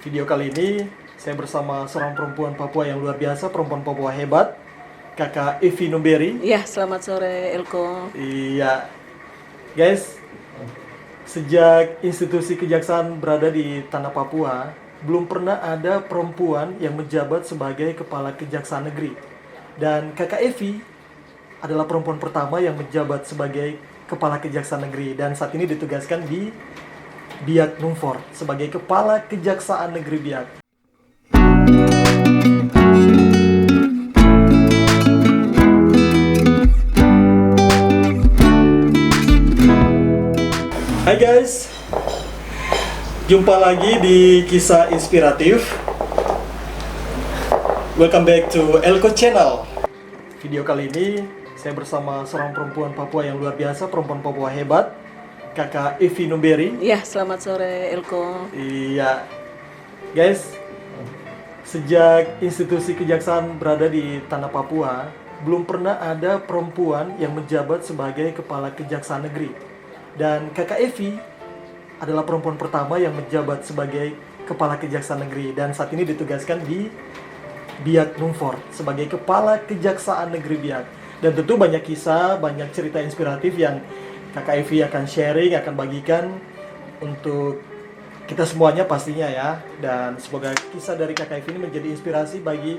Video kali ini saya bersama seorang perempuan Papua yang luar biasa, perempuan Papua hebat, Kakak Evi Numberi. Iya, selamat sore Elko. Iya, guys, sejak institusi kejaksaan berada di tanah Papua, belum pernah ada perempuan yang menjabat sebagai kepala kejaksaan negeri. Dan Kakak Evi adalah perempuan pertama yang menjabat sebagai kepala kejaksaan negeri dan saat ini ditugaskan di Biak Numfor sebagai kepala kejaksaan negeri Biak. Hai guys, jumpa lagi di kisah inspiratif. Welcome back to Elko Channel. Video kali ini saya bersama seorang perempuan Papua yang luar biasa, perempuan Papua hebat, Kakak Evi Numberi. Iya, selamat sore Elko. Iya, guys, sejak institusi kejaksaan berada di tanah Papua, belum pernah ada perempuan yang menjabat sebagai kepala kejaksaan negeri. Dan Kakak Evi adalah perempuan pertama yang menjabat sebagai kepala kejaksaan negeri dan saat ini ditugaskan di Biak Numfor sebagai kepala kejaksaan negeri Biak. Dan tentu banyak kisah, banyak cerita inspiratif yang Kakak Evi akan sharing, akan bagikan untuk kita semuanya pastinya ya. Dan semoga kisah dari Kakak Evi ini menjadi inspirasi bagi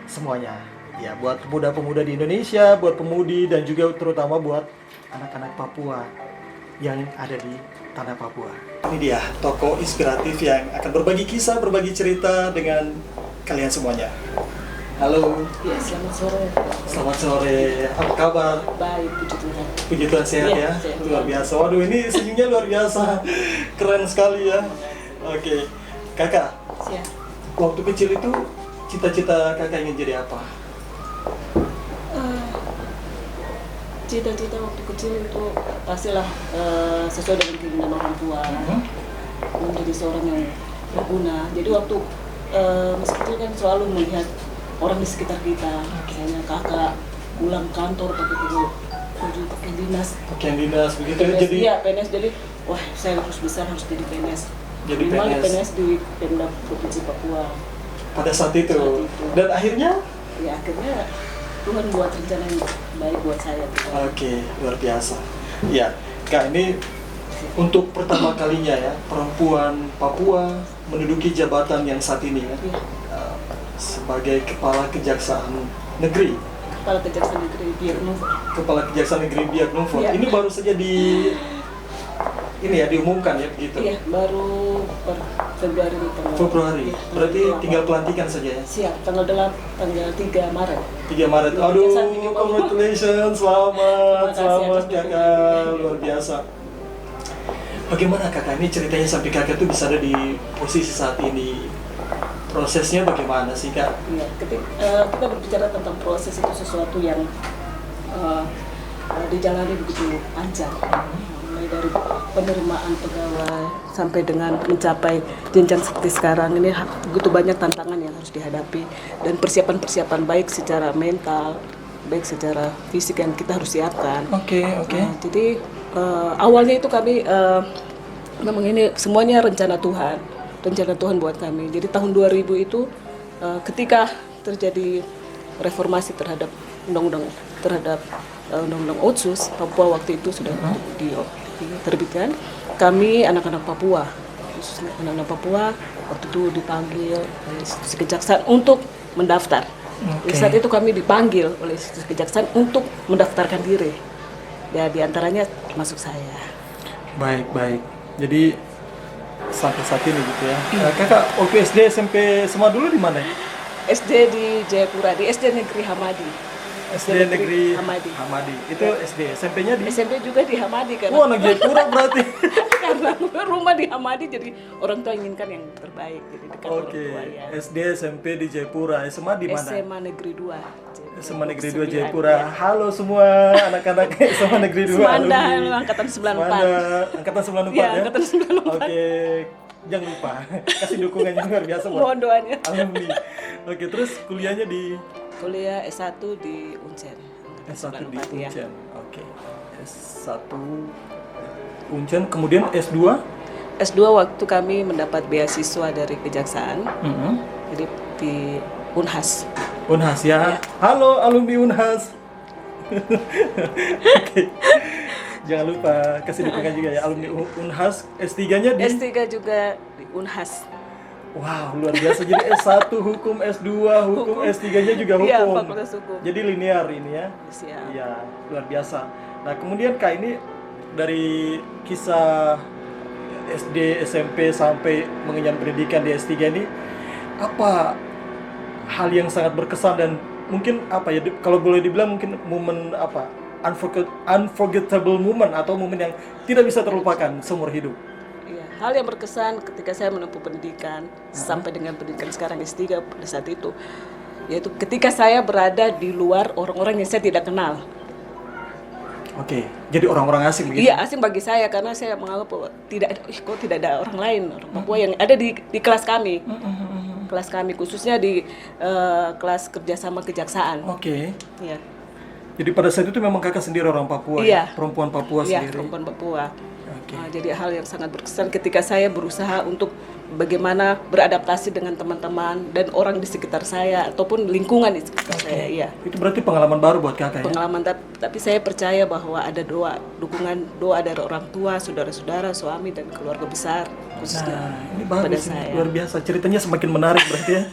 semuanya. Ya, buat pemuda-pemuda di Indonesia, buat pemudi dan juga terutama buat anak-anak Papua yang ada di tanah Papua. Ini dia tokoh inspiratif yang akan berbagi kisah, berbagi cerita dengan kalian semuanya. Halo. Iya, selamat sore. Selamat sore. Apa kabar? Baik, puji Tuhan. Puji Tuhan sehat ya. Sehat. Luar biasa. Waduh, ini senyumnya luar biasa. Keren sekali ya. Oke. Kakak, Siap. waktu kecil itu cita-cita kakak ingin jadi apa? Cita-cita waktu kecil itu pastilah sesuai dengan keinginan orang tua, menjadi seorang yang berguna. Jadi waktu masih kecil kan selalu melihat orang di sekitar kita, misalnya kakak pulang kantor pakai baju pakaian dinas. Pakaian dinas begitu PNS, jadi. iya, PNS. Jadi wah, saya harus besar harus jadi PNS. Jadi Minimal PNS. PNS di Pemda Provinsi Papua. Pada saat itu. Dan akhirnya Ya akhirnya Tuhan buat rencana yang baik buat saya. oke, luar biasa. Ya, Kak, ini untuk pertama kalinya ya perempuan Papua menduduki jabatan yang saat ini ya, Iya. sebagai kepala kejaksaan negeri. Kepala Kejaksaan Negeri Biak Numfor. Kepala kejaksaan negeri Biak Numfor. Iya. Ini baru saja diumumkan ya begitu. Iya, baru per Februari ini tanggal. Februari. Iya, Berarti tanggal tinggal 8. pelantikan saja ya. Siap, tanggal 3 Maret. 3 Maret. Luar Aduh, biasa, Bikin Papua. congratulations. Selamat, Terima kasih selamat atas kakak. dukungannya. Luar biasa. Bagaimana kakak ini ceritanya sampai kakak tuh bisa ada di posisi saat ini? Prosesnya bagaimana sih kak? Iya, kita berbicara tentang proses itu sesuatu yang dijalani begitu panjang. Mulai dari penerimaan pegawai sampai dengan mencapai jenjang seperti sekarang ini begitu banyak tantangan yang harus dihadapi dan persiapan-persiapan baik secara mental, baik secara fisik yang kita harus siapkan. Oke. Jadi awalnya itu kami memang ini semuanya rencana Tuhan buat kami. Jadi tahun 2000 itu ketika terjadi reformasi terhadap undang-undang Otsus, Papua waktu itu sudah diterbitkan. Kami anak-anak Papua, khususnya anak-anak Papua waktu itu dipanggil oleh institusi kejaksaan untuk mendaftar. Di saat itu kami dipanggil oleh institusi kejaksaan untuk mendaftarkan diri. Ya, diantaranya masuk saya. Baik. Jadi sampai saat ini gitu ya. Kakak waktu SD SMP semua dulu di mana? SD di Jayapura, di SD Negeri Hamadi. SD Negeri Hamadi. Hamadi. Itu SD. SMP-nya di. SMP juga di Hamadi kan. Wah, anak Jayapura berarti. Karena rumah di Hamadi, jadi orang tua inginkan yang terbaik, jadi dekat orang Oke. tua ya. SD SMP di Jayapura. SMA di mana? SMA Negeri 2. SMA Negeri 2 Jayapura. Halo semua anak-anak SMA Negeri 2. Semanda, alumni. angkatan 94. Semanda, angkatan 94 Iya, ya. angkatan 94. Oke. Jangan lupa kasih dukungannya luar biasa buat Mohon doanya. alumni. Oke, terus kuliahnya di Kuliah S1 di Uncen. S1 di 94, ya. Uncen. Oke. S1 Uncen, kemudian S2 S2 waktu kami mendapat beasiswa dari Kejaksaan, jadi di Unhas. Unhas ya. Halo alumni Unhas. Oke. Jangan lupa kasih dukungan juga ya alumni Unhas. S3-nya di S3 juga di Unhas. Wow, luar biasa. Jadi S1 hukum, S2 hukum, S3-nya juga hukum. Iya, Fakultas Hukum. Jadi linear ini ya. Siap. Iya, luar biasa. Nah, kemudian Kak ini dari kisah SD, SMP sampai mengenyam pendidikan di S3 ini apa hal yang sangat berkesan dan mungkin apa ya kalau boleh dibilang mungkin momen apa unforgettable moment atau momen yang tidak bisa terlupakan seumur hidup. Iya, hal yang berkesan ketika saya menempuh pendidikan sampai dengan pendidikan sekarang S3 pada saat itu, yaitu ketika saya berada di luar orang-orang yang saya tidak kenal. Oke, jadi orang-orang asing begitu? Iya, asing bagi saya karena saya menganggap bahwa kok tidak ada orang lain, orang Papua yang ada di kelas kami. Kelas kami khususnya di kelas kerjasama kejaksaan. Oke. Iya. Jadi pada saat itu memang kakak sendiri orang Papua, Iya. ya? Perempuan Papua Iya, sendiri. perempuan Papua. Oke. Jadi hal yang sangat berkesan ketika saya berusaha untuk bagaimana beradaptasi dengan teman-teman dan orang di sekitar saya ataupun lingkungan di sekitar saya. Iya. Itu berarti pengalaman baru buat kakak ya? Pengalaman, tapi saya percaya bahwa ada dukungan doa dari orang tua, saudara-saudara, suami dan keluarga besar khususnya Nah, ini pada bagus, ini saya. luar biasa. Ceritanya semakin menarik berarti ya.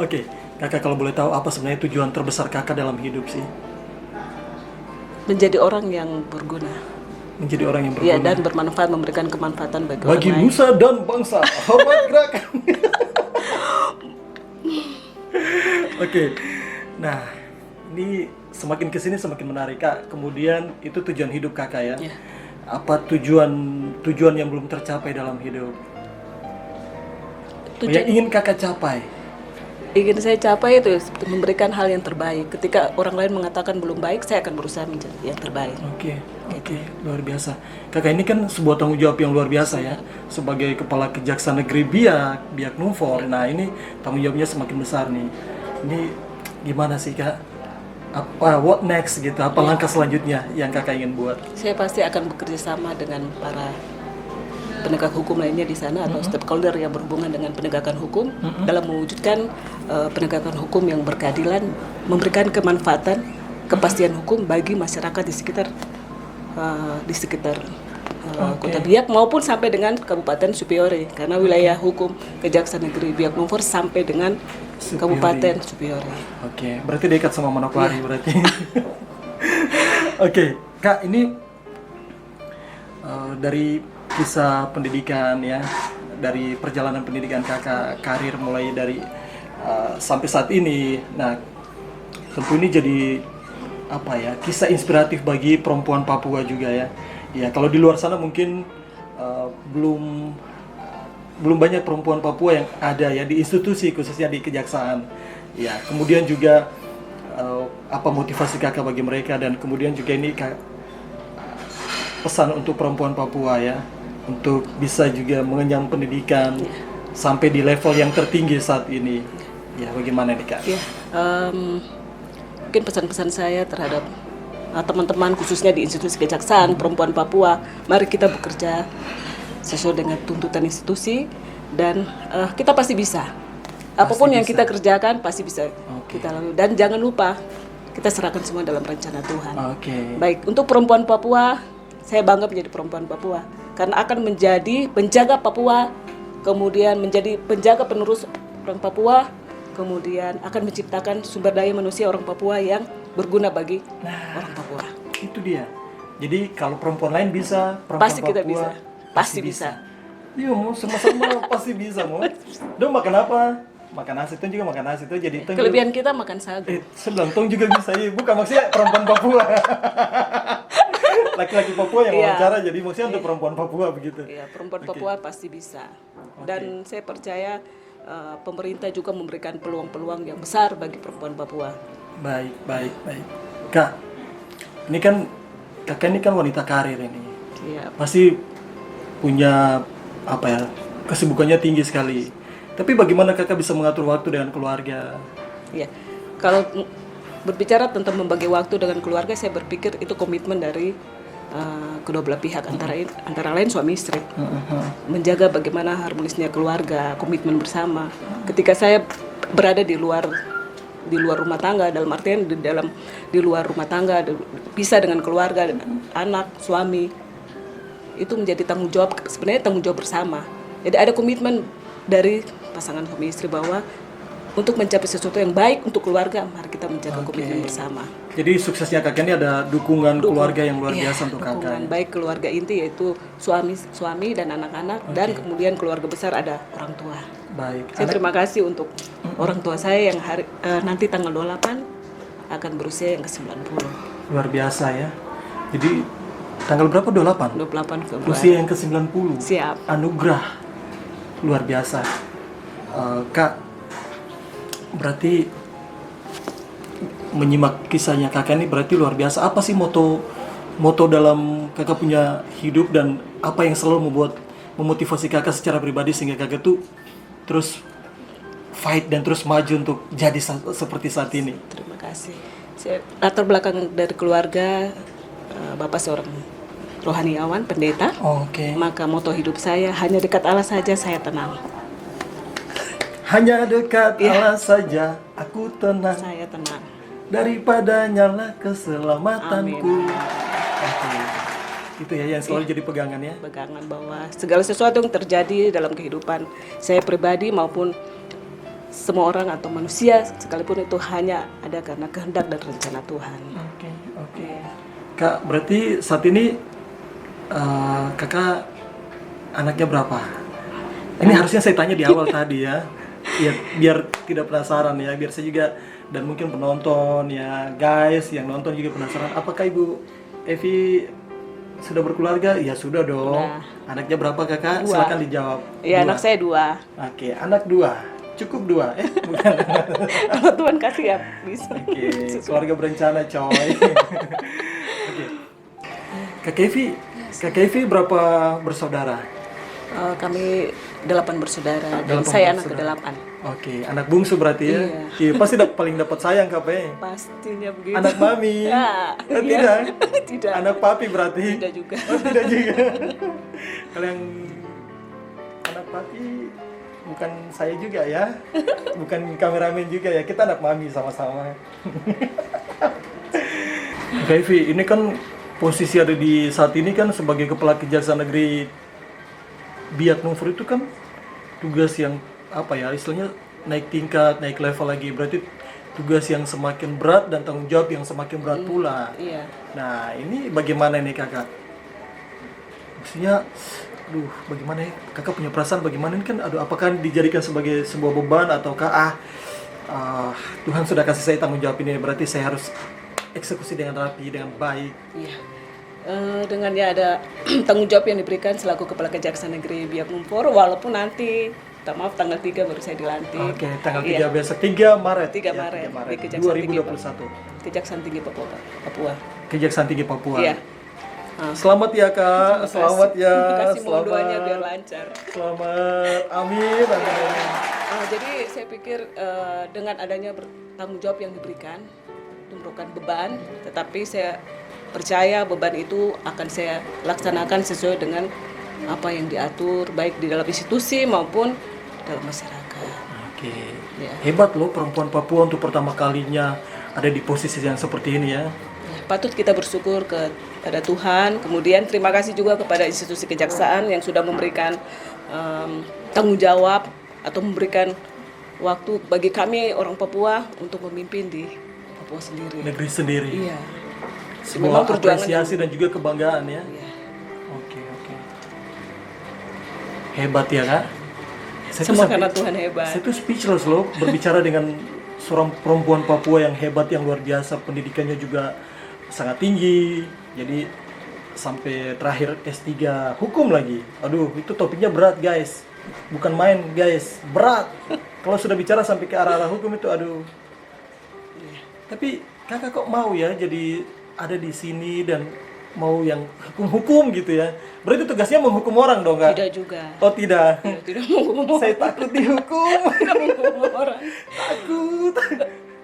Oke, kakak kalau boleh tahu apa sebenarnya tujuan terbesar kakak dalam hidup sih? Menjadi orang yang berguna. Menjadi orang yang Iya, berguna. dan bermanfaat, memberikan kemanfaatan bagi Bagi orang lain. nusa dan bangsa. Hormat gerakan. Oke, nah ini semakin kesini semakin menarik kak. Kemudian itu tujuan hidup kakak ya. Iya. Apa tujuan yang belum tercapai dalam hidup? Yang ingin kakak capai? Ingin saya capai itu memberikan hal yang terbaik. Ketika orang lain mengatakan belum baik, saya akan berusaha menjadi yang terbaik. Oke, luar biasa. Kakak ini kan sebuah tanggung jawab yang luar biasa ya. Sebagai Kepala Kejaksaan Negeri Biak Numfor. Nah ini tanggung jawabnya semakin besar nih. Ini gimana sih kak? What next gitu? Apa langkah selanjutnya yang kakak ingin buat? Saya pasti akan bekerja sama dengan para penegak hukum lainnya di sana atau stakeholder yang berhubungan dengan penegakan hukum dalam mewujudkan penegakan hukum yang berkeadilan, memberikan kemanfaatan, kepastian hukum bagi masyarakat di sekitar Kota Biak maupun sampai dengan Kabupaten Supiore karena wilayah hukum Kejaksaan Negeri Biak Numfor sampai dengan Supiore. Kabupaten Supiore. Oke, berarti dekat sama Manokwari berarti. Oke, kak ini dari kisah pendidikan ya, dari perjalanan pendidikan kakak, karir mulai dari sampai saat ini. Nah, tentu ini jadi apa ya, kisah inspiratif bagi perempuan Papua juga ya. Ya, kalau di luar sana mungkin belum banyak perempuan Papua yang ada ya di institusi khususnya di kejaksaan. Ya, kemudian juga apa motivasi kakak bagi mereka dan kemudian juga ini pesan untuk perempuan Papua ya untuk bisa juga mengenyam pendidikan sampai di level yang tertinggi saat ini. Ya, bagaimana nih kak? Ya, mungkin pesan-pesan saya terhadap teman-teman khususnya di institusi kejaksaan perempuan Papua, mari kita bekerja sesuai dengan tuntutan institusi dan kita pasti bisa. Apapun yang kita kerjakan pasti bisa kita lalui dan jangan lupa kita serahkan semua dalam rencana Tuhan. Baik, untuk perempuan Papua, saya bangga menjadi perempuan Papua karena akan menjadi penjaga Papua, kemudian menjadi penjaga penerus orang Papua, kemudian akan menciptakan sumber daya manusia orang Papua yang berguna bagi orang Papua. Itu dia. Jadi kalau perempuan lain bisa, perempuan Pasti kita Papua bisa. Pasti bisa. Iya, mau sama-sama pasti bisa, mau. Dong makan apa? Makan nasi, tuh juga makan nasi tuh jadi tuh. Kelebihan kita makan sagu. Sedang tong juga bisa ya. Bukan maksudnya perempuan Papua. Laki-laki Papua yang wawancara jadi maksudnya untuk perempuan Papua begitu. Iya, perempuan Papua pasti bisa. Dan saya percaya pemerintah juga memberikan peluang-peluang yang besar bagi perempuan Papua. Baik. Kak, ini kan kakak ini kan wanita karir ini. Iya. Pasti punya apa ya, kesibukannya tinggi sekali. Tapi bagaimana kakak bisa mengatur waktu dengan keluarga? Iya. Kalau berbicara tentang membagi waktu dengan keluarga, saya berpikir itu komitmen dari kedua belah pihak, antara lain suami istri, menjaga bagaimana harmonisnya keluarga, komitmen bersama. Ketika saya berada di luar rumah tangga, dalam artian di luar rumah tangga, pisah dengan keluarga, anak, suami, itu menjadi tanggung jawab, sebenarnya tanggung jawab bersama. Jadi ada komitmen dari pasangan suami istri bahwa untuk mencapai sesuatu yang baik untuk keluarga, mari kita menjaga komitmen bersama. Jadi suksesnya kakak ini ada dukungan keluarga yang luar biasa untuk kakak. Dukungan baik keluarga inti yaitu suami dan anak-anak, dan kemudian keluarga besar ada orang tua. Baik. Saya terima kasih untuk orang tua saya yang nanti tanggal 28 akan berusia yang ke-90. Luar biasa ya. Jadi tanggal berapa? 28? 28 Februari. Usia yang ke-90. Siap. Anugerah. Luar biasa. Kak, berarti menyimak kisahnya kakak ini berarti luar biasa. Apa sih moto dalam kakak punya hidup, dan apa yang selalu memotivasi kakak secara pribadi sehingga kakak tuh terus fight dan terus maju untuk jadi seperti saat ini? Terima kasih. Latar belakang dari keluarga, bapak seorang rohaniawan, pendeta. Oke. Maka moto hidup saya, hanya dekat Allah saja saya tenang. Hanya dekat Allah saja aku tenang. Saya tenang. Daripadanya lah keselamatanku. Amin. Oke. Itu ya yang selalu jadi pegangan ya. Pegangan bahwa segala sesuatu yang terjadi dalam kehidupan saya pribadi maupun semua orang atau manusia sekalipun itu hanya ada karena kehendak dan rencana Tuhan. Oke. Kak, berarti saat ini kakak anaknya berapa? Ini harusnya saya tanya di awal tadi ya. Ya, biar tidak penasaran ya, biar saya juga dan mungkin penonton ya, guys yang nonton juga penasaran. Apakah Ibu Evi sudah berkeluarga? Ya sudah dong. Nah. Anaknya berapa kakak? 2. Silakan dijawab. Ya, 2. anak saya 2. Oke, anak 2. Cukup 2. Bukan. Kalau Tuhan kasih ya bisa. Oke, keluarga berencana coy. Oke. Kak Evi berapa bersaudara? Kami 8 bersaudara dan 8 saya anak bersaudara. ke-8. Oke, anak bungsu berarti ya? Iya, pasti paling dapat sayang Kak Pe. Pastinya begitu. Anak mami? Ya, Tidak? Tidak. Anak papi berarti? Tidak juga. Oh, tidak juga. Kalau yang anak papi bukan saya juga ya, bukan kameramen juga ya, kita anak mami sama-sama. Kak Evi, ini kan posisi ada di saat ini kan sebagai Kepala Kejaksaan Negeri Biak Numfor itu kan tugas yang apa ya, istilahnya naik tingkat, naik level lagi, berarti tugas yang semakin berat dan tanggung jawab yang semakin berat pula. Iya. Nah ini bagaimana nih kakak? Maksudnya, bagaimana ya? Kakak punya perasaan bagaimana ini kan? Apakah dijadikan sebagai sebuah beban ataukah Tuhan sudah kasih saya tanggung jawab ini, berarti saya harus eksekusi dengan rapi, dengan baik. Iya. Dengannya ada tanggung jawab yang diberikan selaku Kepala Kejaksaan Negeri Biak Numfor, walaupun nanti, maaf tanggal 3 baru saya dilantik. Oke, tanggal 3 besok, 3 Maret. 3 ya, Maret, 3 Maret di Kejaksaan 2021. Kejaksaan Tinggi Papua. Kejaksaan Tinggi Papua. Iya. Selamat ya Kak, selamat ya. Terima kasih, mohon Selamat. doanya biar lancar. Selamat, amin, amin. Jadi saya pikir dengan adanya tanggung jawab yang diberikan, itu merupakan beban, tetapi saya percaya beban itu akan saya laksanakan sesuai dengan apa yang diatur, baik di dalam institusi maupun dalam masyarakat. Oke, Ya. hebat loh perempuan Papua untuk pertama kalinya ada di posisi yang seperti ini ya. Patut kita bersyukur kepada Tuhan. Kemudian terima kasih juga kepada institusi kejaksaan yang sudah memberikan tanggung jawab atau memberikan waktu bagi kami orang Papua untuk memimpin di Papua sendiri. Negeri sendiri. Iya. Sebuah Memang perjuangan apresiasi dan juga kebanggaan ya. Iya. Oke. Hebat ya Kak. Semua karena Tuhan hebat. Saya tuh speechless loh berbicara dengan seorang perempuan Papua yang hebat, yang luar biasa, pendidikannya juga sangat tinggi. Jadi sampai terakhir S3 hukum lagi. Aduh, itu topiknya berat guys. Bukan main guys, berat. Kalau sudah bicara sampai ke arah-arah hukum itu aduh. Tapi kakak kok mau ya jadi ada di sini dan mau yang hukum-hukum gitu ya. Berarti tugasnya menghukum orang dong Kak? Tidak juga. Oh tidak. Tidak menghukum orang. Saya takut dihukum. Tidak menghukum orang. Takut.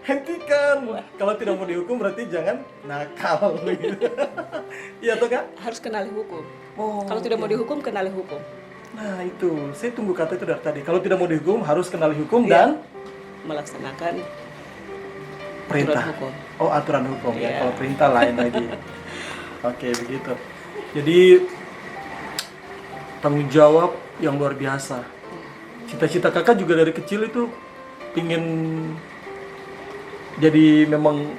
hentikan. Kalau tidak mau dihukum berarti jangan nakal gitu. Iya toh Kak? Harus kenali hukum. Oh, Kalau tidak mau dihukum, kenali hukum. nah itu, saya tunggu kata itu dari tadi. Kalau tidak mau dihukum harus kenali hukum Iya. dan Melaksanakan perintah. aturan hukum. Oh, aturan hukum ya. Iya. Kalau perintah lain lagi. Oke, begitu. Jadi tanggung jawab yang luar biasa. Cita-cita kakak juga dari kecil itu pingin jadi memang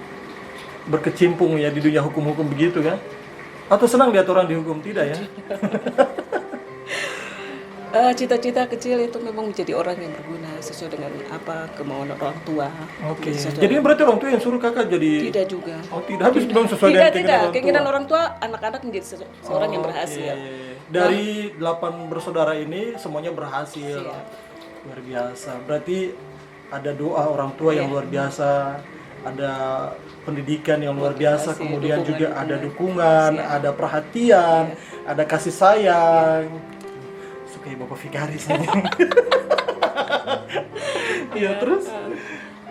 berkecimpung ya di dunia hukum-hukum begitu kan? Atau senang lihat orang dihukum? Tidak ya? Cita-cita kecil itu memang menjadi orang yang berguna sesuai dengan apa kemauan orang tua. Oke. Sesuai- Jadi berarti orang tua yang suruh kakak jadi? Tidak juga. Oh tidak, habis belum sesuai dengan Tidak. keinginan orang tua. Keinginan orang tua, anak-anak menjadi seorang yang berhasil. Oke. Dari 8 bersaudara ini semuanya berhasil. Iya. Luar biasa. Berarti ada doa orang tua yang luar biasa, ada pendidikan yang luar biasa, Kasih kemudian juga ada dukungan. dukungan, ada perhatian, ada kasih sayang. Suka ya Bapak Vikaris ini. Iya, terus?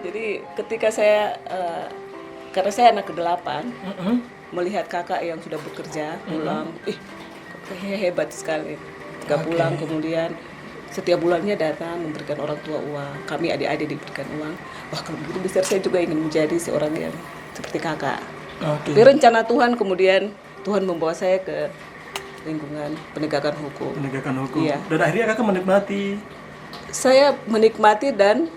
Jadi ketika saya, karena saya anak ke-8, melihat kakak yang sudah bekerja pulang, kayaknya hebat sekali. Ketika pulang kemudian setiap bulannya datang memberikan orang tua uang, kami adik-adik diberikan uang. Wah kalau begitu besar saya juga ingin menjadi seorang yang seperti kakak. Oke. Tapi rencana Tuhan kemudian Tuhan membawa saya ke lingkungan penegakan hukum. Penegakan hukum. Iya. Dan akhirnya kakak menikmati. Saya menikmati dan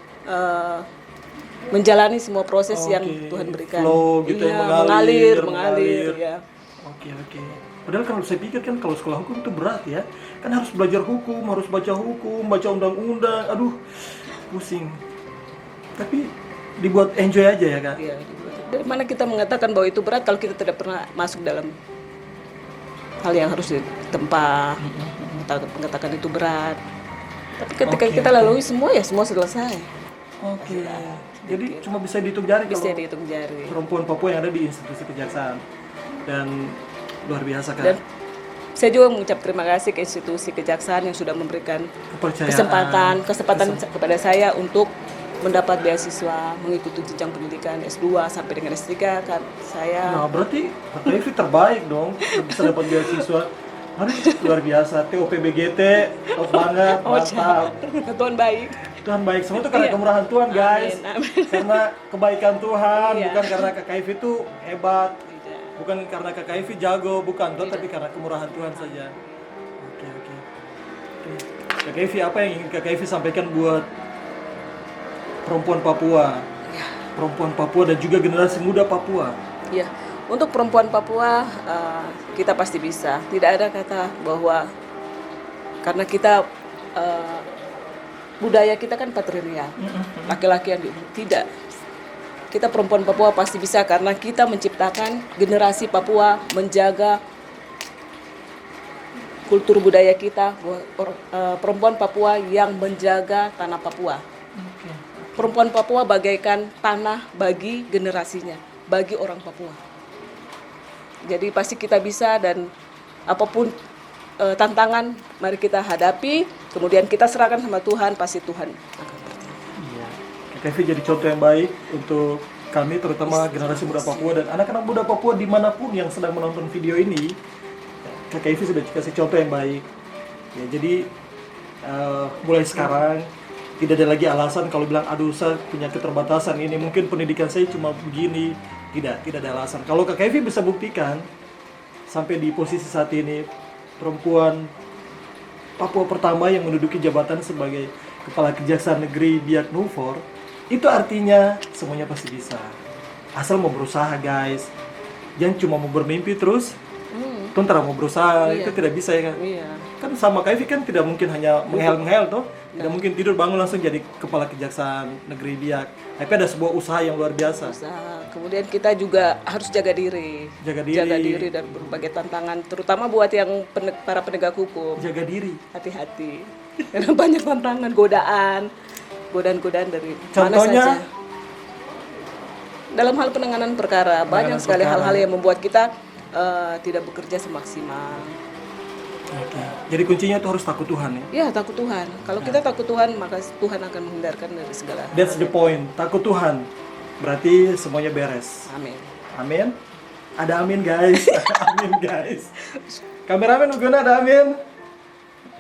menjalani semua proses yang Oke. Tuhan berikan. Flow gitu Iya, ya, mengalir, ya. Oke. Padahal kalau saya pikir kan kalau sekolah hukum itu berat ya. Kan harus belajar hukum, harus baca hukum, baca undang-undang. Aduh, pusing. Tapi dibuat enjoy aja ya Kak? Iya. Dari mana kita mengatakan bahwa itu berat kalau kita tidak pernah masuk dalam hal yang harus ditempa, mengatakan itu berat. Tapi ketika kita lalui semua selesai. Oke. Jadi cuma bisa dihitung jari Bisa kalau dihitung jari. perempuan Papua yang ada di institusi kejaksaan. Dan luar biasa Kak. Dan saya juga mengucap terima kasih ke institusi kejaksaan yang sudah memberikan Kepercayaan. kesempatan kepada saya untuk mendapat beasiswa mengikuti jenjang pendidikan S2 sampai dengan S3 kan saya. Nah, berarti Kak Evi terbaik dong bisa dapat beasiswa. Aduh, luar biasa. TOPBGT, top banget, mantap. Tuhan baik. Tuhan baik. Semua itu karena kemurahan Tuhan, guys. Amin. Karena kebaikan Tuhan, Iya. bukan karena Kak Evi itu hebat. Tidak. Bukan karena Kak Evi jago, bukan. Tapi karena kemurahan Tuhan saja. Oke. Kak Evi, apa yang ingin Kak Evi sampaikan buat perempuan Papua? Perempuan Papua dan juga generasi muda Papua. Ya, untuk perempuan Papua kita pasti bisa. Tidak ada kata bahwa karena kita budaya kita kan patrilineal, laki-laki yang tidak. Kita perempuan Papua pasti bisa karena kita menciptakan generasi Papua menjaga kultur budaya kita, perempuan Papua yang menjaga tanah Papua. Perempuan Papua bagaikan tanah bagi generasinya, bagi orang Papua. Jadi pasti kita bisa dan apapun tantangan mari kita hadapi, kemudian kita serahkan sama Tuhan, pasti Tuhan akan bertindak. Iya. Kak Evi jadi contoh yang baik untuk kami, terutama generasi muda Papua dan anak-anak muda Papua dimanapun yang sedang menonton video ini. Kak Evi sudah kasih contoh yang baik. Ya, jadi mulai sekarang tidak ada lagi alasan kalau bilang aduh saya punya keterbatasan ini, mungkin pendidikan saya cuma begini. Tidak ada alasan. Kalau Kak Evi bisa buktikan sampai di posisi saat ini perempuan Papua pertama yang menduduki jabatan sebagai Kepala Kejaksaan Negeri Biak Numfor, itu artinya semuanya pasti bisa. Asal mau berusaha guys. Jangan cuma mau bermimpi terus Tuntara mau berusaha, Iya. itu tidak bisa ya kan? Iya. Kan sama Kak Evi kan tidak mungkin hanya menghel-menghel toh. Tidak mungkin tidur bangun langsung jadi Kepala Kejaksaan Negeri Biak. Tapi ada sebuah usaha yang luar biasa. Usaha. Kemudian kita juga harus jaga diri. Jaga diri. Jaga diri dari berbagai tantangan, terutama buat yang para penegak hukum. Jaga diri. Hati-hati. Karena banyak tantangan, godaan dari mana Contohnya? saja. Dalam hal penanganan perkara, banyak sekali perkara. hal-hal yang membuat kita tidak bekerja semaksimal. Oke. Jadi kuncinya itu harus takut Tuhan ya. Ya, takut Tuhan. Kalau kita takut Tuhan, maka Tuhan akan menghindarkan dari segala hal. That's the point. Takut Tuhan. Berarti semuanya beres. Amin. Amin. Ada amin guys. Amin guys. Kameramen Uguna ada amin.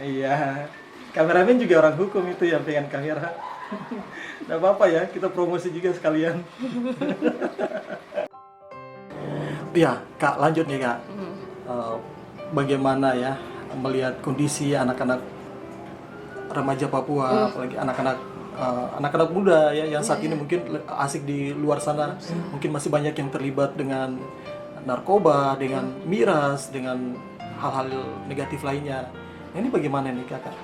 Iya. Kameramen juga orang hukum itu yang pengen kamera. Nggak apa-apa ya, kita promosi juga sekalian. Ya, Kak, lanjut nih Kak. Bagaimana ya melihat kondisi anak-anak remaja Papua, apalagi anak-anak muda ya yang saat ini mungkin asik di luar sana, mungkin masih banyak yang terlibat dengan narkoba, dengan miras, dengan hal-hal negatif lainnya. Nah, ini bagaimana nih Kakak?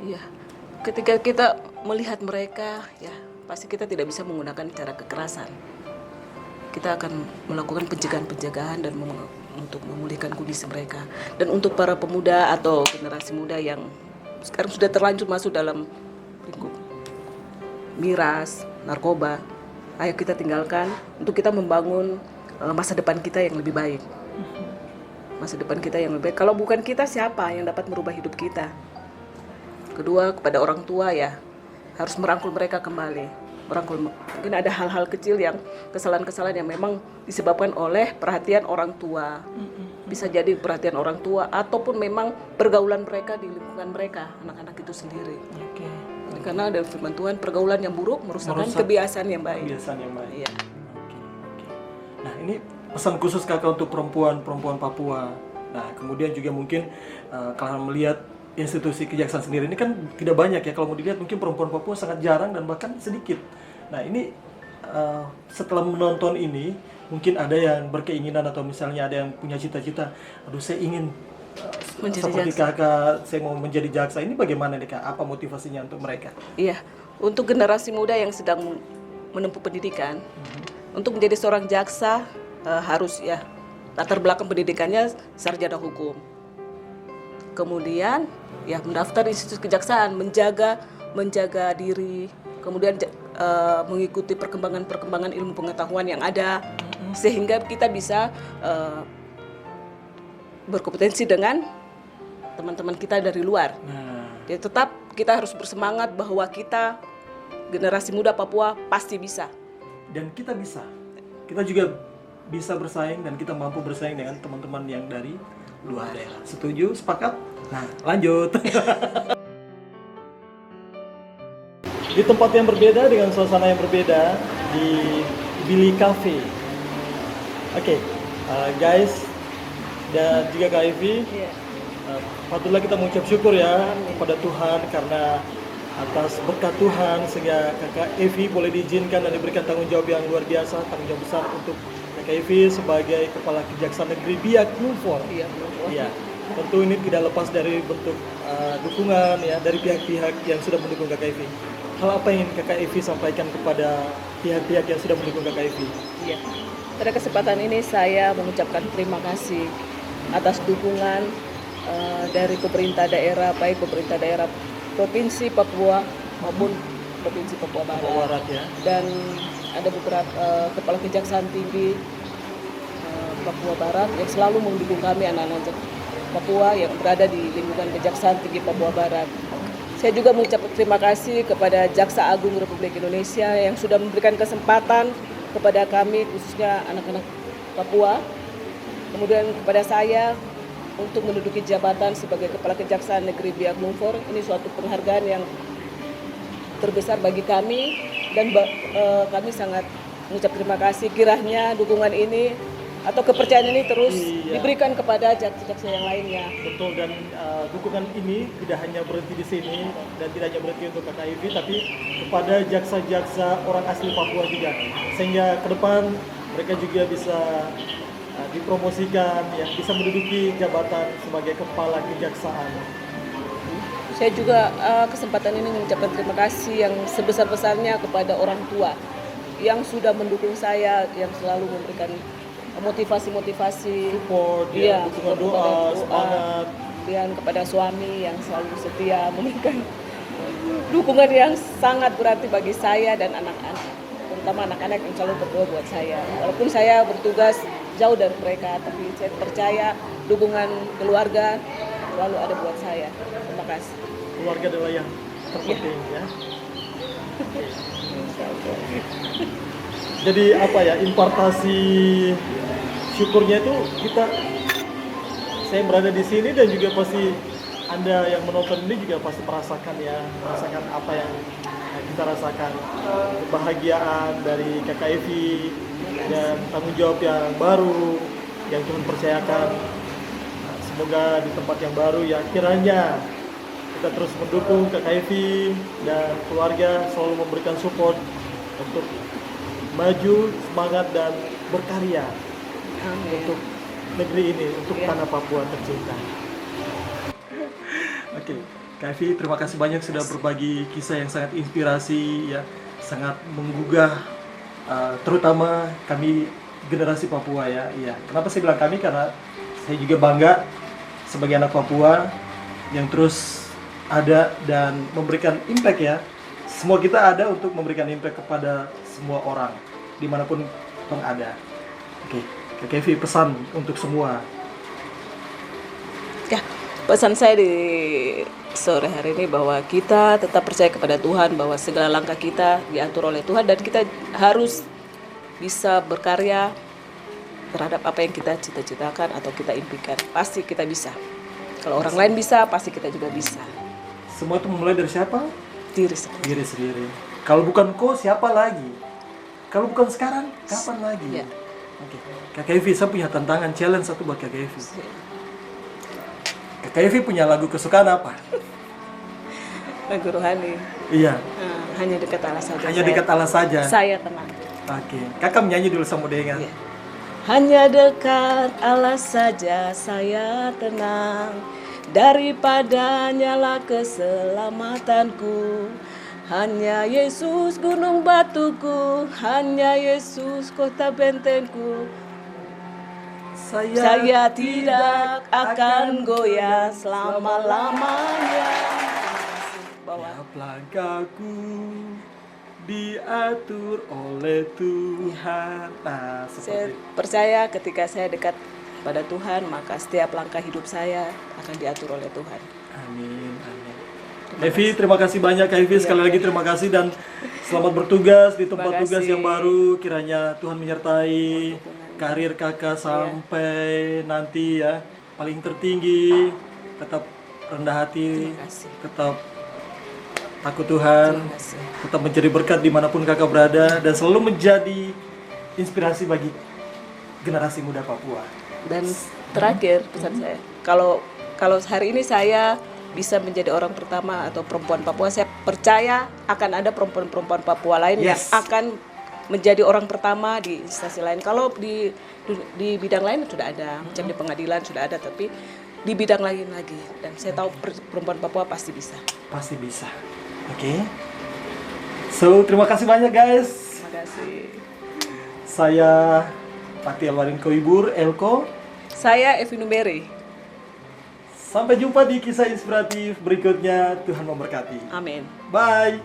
Iya. Ketika kita melihat mereka, ya pasti kita tidak bisa menggunakan cara kekerasan. Kita akan melakukan pencegahan-pencegahan dan untuk memulihkan kondisi mereka. Dan untuk para pemuda atau generasi muda yang sekarang sudah terlanjur masuk dalam lingkup miras, narkoba, ayo kita tinggalkan untuk kita membangun masa depan kita yang lebih baik. Masa depan kita yang lebih baik. Kalau bukan kita, siapa yang dapat merubah hidup kita? Kedua, kepada orang tua ya, harus merangkul mereka kembali. Mungkin ada hal-hal kecil yang kesalahan-kesalahan yang memang disebabkan oleh perhatian orang tua. Bisa jadi perhatian orang tua ataupun memang pergaulan mereka di lingkungan mereka, anak-anak itu sendiri. Oke. Karena ada firman Tuhan, pergaulan yang buruk merusakkan kebiasaan yang baik. Kebiasaan yang baik. Iya. Oke. Nah, ini pesan khusus Kakak untuk perempuan Papua. Nah, kemudian juga mungkin kalau melihat institusi kejaksaan sendiri ini kan tidak banyak ya, kalau mau dilihat mungkin perempuan Papua sangat jarang dan bahkan sedikit. Nah, ini setelah menonton ini mungkin ada yang berkeinginan atau misalnya ada yang punya cita-cita, aduh saya ingin seperti jaksa. Kakak, saya mau menjadi jaksa. Ini bagaimana nih Kak? Apa motivasinya untuk mereka? Iya, untuk generasi muda yang sedang menempuh pendidikan, untuk menjadi seorang jaksa harus ya latar belakang pendidikannya sarjana hukum. Kemudian ya mendaftar di institusi kejaksaan, menjaga diri, kemudian mengikuti perkembangan ilmu pengetahuan yang ada, sehingga kita bisa berkompetensi dengan teman-teman kita dari luar. Jadi tetap kita harus bersemangat bahwa kita generasi muda Papua pasti bisa. Dan kita bisa. Kita juga bisa bersaing dan kita mampu bersaing dengan teman-teman yang dari luar daerah. Setuju? Sepakat? Nah, lanjut. Di tempat yang berbeda dengan suasana yang berbeda di Billy Cafe. Oke, guys dan juga Kak Evi, patutlah kita mengucap syukur ya kepada Tuhan karena atas berkat Tuhan sehingga Kakak Evi boleh diizinkan dan diberikan tanggung jawab yang luar biasa, tanggung jawab besar untuk Kakak Evi sebagai Kepala Kejaksaan Negeri Biak Numfor. Iya. Tentu ini tidak lepas dari bentuk dukungan ya dari pihak-pihak yang sudah mendukung Kakak Evi. Hal apa yang Kakak Evi sampaikan kepada pihak-pihak yang sudah mendukung Kakak Evi? Iya. Pada kesempatan ini saya mengucapkan terima kasih atas dukungan dari pemerintah daerah, baik pemerintah daerah Provinsi Papua maupun Provinsi Papua Barat, ya. Dan ada beberapa kepala kejaksaan tinggi Papua Barat yang selalu mendukung kami anak-anak Papua yang berada di lingkungan Kejaksaan Tinggi Papua Barat. Saya juga mengucapkan terima kasih kepada Jaksa Agung Republik Indonesia yang sudah memberikan kesempatan kepada kami khususnya anak-anak Papua. Kemudian kepada saya untuk menduduki jabatan sebagai Kepala Kejaksaan Negeri Biak Numfor. Ini suatu penghargaan yang terbesar bagi kami dan kami sangat mengucap terima kasih. Kiranya dukungan ini atau kepercayaan ini terus diberikan kepada jaksa-jaksa yang lainnya. Betul, dan dukungan ini tidak hanya berhenti di sini dan tidak hanya berhenti untuk Kakak Evi, tapi kepada jaksa-jaksa orang asli Papua juga, sehingga ke depan mereka juga bisa dipromosikan, ya, bisa menduduki jabatan sebagai kepala kejaksaan. Saya juga kesempatan ini mengucapkan terima kasih yang sebesar-besarnya kepada orang tua yang sudah mendukung saya, yang selalu memberikan motivasi-motivasi, support, ya, dukungan doa, semangat, dan kepada suami yang selalu setia memberikan dukungan yang sangat berarti bagi saya dan anak-anak, terutama anak-anak yang selalu berdoa buat saya. Walaupun saya bertugas jauh dari mereka, tapi saya percaya dukungan keluarga selalu ada buat saya. Terima kasih. Keluarga adalah yang terpenting, ya. Jadi apa ya, impartasi syukurnya itu saya berada di sini dan juga pasti Anda yang menonton ini juga pasti merasakan apa yang kita rasakan, kebahagiaan dari Kakak Evi dan tanggung jawab yang baru yang Tuhan percayakan. Nah, semoga di tempat yang baru ya kiranya kita terus mendukung Kakak Evi dan keluarga, selalu memberikan support untuk maju, semangat dan berkarya untuk negeri ini, untuk tanah Papua tercinta. Oke, Kak Evi, terima kasih banyak sudah berbagi kisah yang sangat inspirasi ya, sangat menggugah, terutama kami generasi Papua ya. Iya. Kenapa saya bilang kami? Karena saya juga bangga sebagai anak Papua yang terus ada dan memberikan impact ya. Semua kita ada untuk memberikan impact kepada semua orang dimanapun ada. Oke, Kak Evi, pesan untuk semua. Ya, pesan saya di sore hari ini bahwa kita tetap percaya kepada Tuhan, bahwa segala langkah kita diatur oleh Tuhan dan kita harus bisa berkarya terhadap apa yang kita cita-citakan atau kita impikan. Pasti kita bisa. Kalau orang lain bisa, pasti kita juga bisa. Semua itu memulai dari siapa? Diri sendiri. Diri sendiri. Kalau bukan kau, siapa lagi? Kalau bukan sekarang, kapan lagi? Ya. Oke. Kakak Evi, saya punya tantangan, challenge satu buat Kakak Evi. Kakak Evi punya lagu kesukaan apa? Lagu rohani. Iya. Hanya dekat Allah saja. Hanya dekat Allah saja. Saya tenang. Oke. Kakak menyanyi dulu sama dengan. Iya. Hanya dekat Allah saja saya tenang, daripadanya lah keselamatanku. Hanya Yesus gunung batuku, hanya Yesus kota bentengku. Saya tidak akan goyah selama-lamanya. Tiap langkahku diatur oleh Tuhan. Nah, Saya seperti percaya ketika saya dekat pada Tuhan, maka setiap langkah hidup saya akan diatur oleh Tuhan. Amin, amin. Evi, terima kasih banyak Kak Evi. Sekali lagi terima kasih dan selamat bertugas di tempat tugas yang baru. Kiranya Tuhan menyertai karir kakak sampai nanti ya paling tertinggi. Tetap rendah hati, tetap takut Tuhan, tetap menjadi berkat dimanapun kakak berada dan selalu menjadi inspirasi bagi generasi muda Papua. Dan terakhir pesan saya, kalau hari ini saya bisa menjadi orang pertama atau perempuan Papua, saya percaya akan ada perempuan-perempuan Papua lain yang akan menjadi orang pertama di instansi lain. Kalau di bidang lain sudah ada, macam di pengadilan sudah ada, tapi di bidang lain lagi. Dan saya tahu perempuan Papua pasti bisa. Pasti bisa. Oke. So, terima kasih banyak guys. Terima kasih. Saya Pati Alwarin Koibur, Elko. Saya Evi Numberi. Sampai jumpa di kisah inspiratif berikutnya. Tuhan memberkati. Amin. Bye.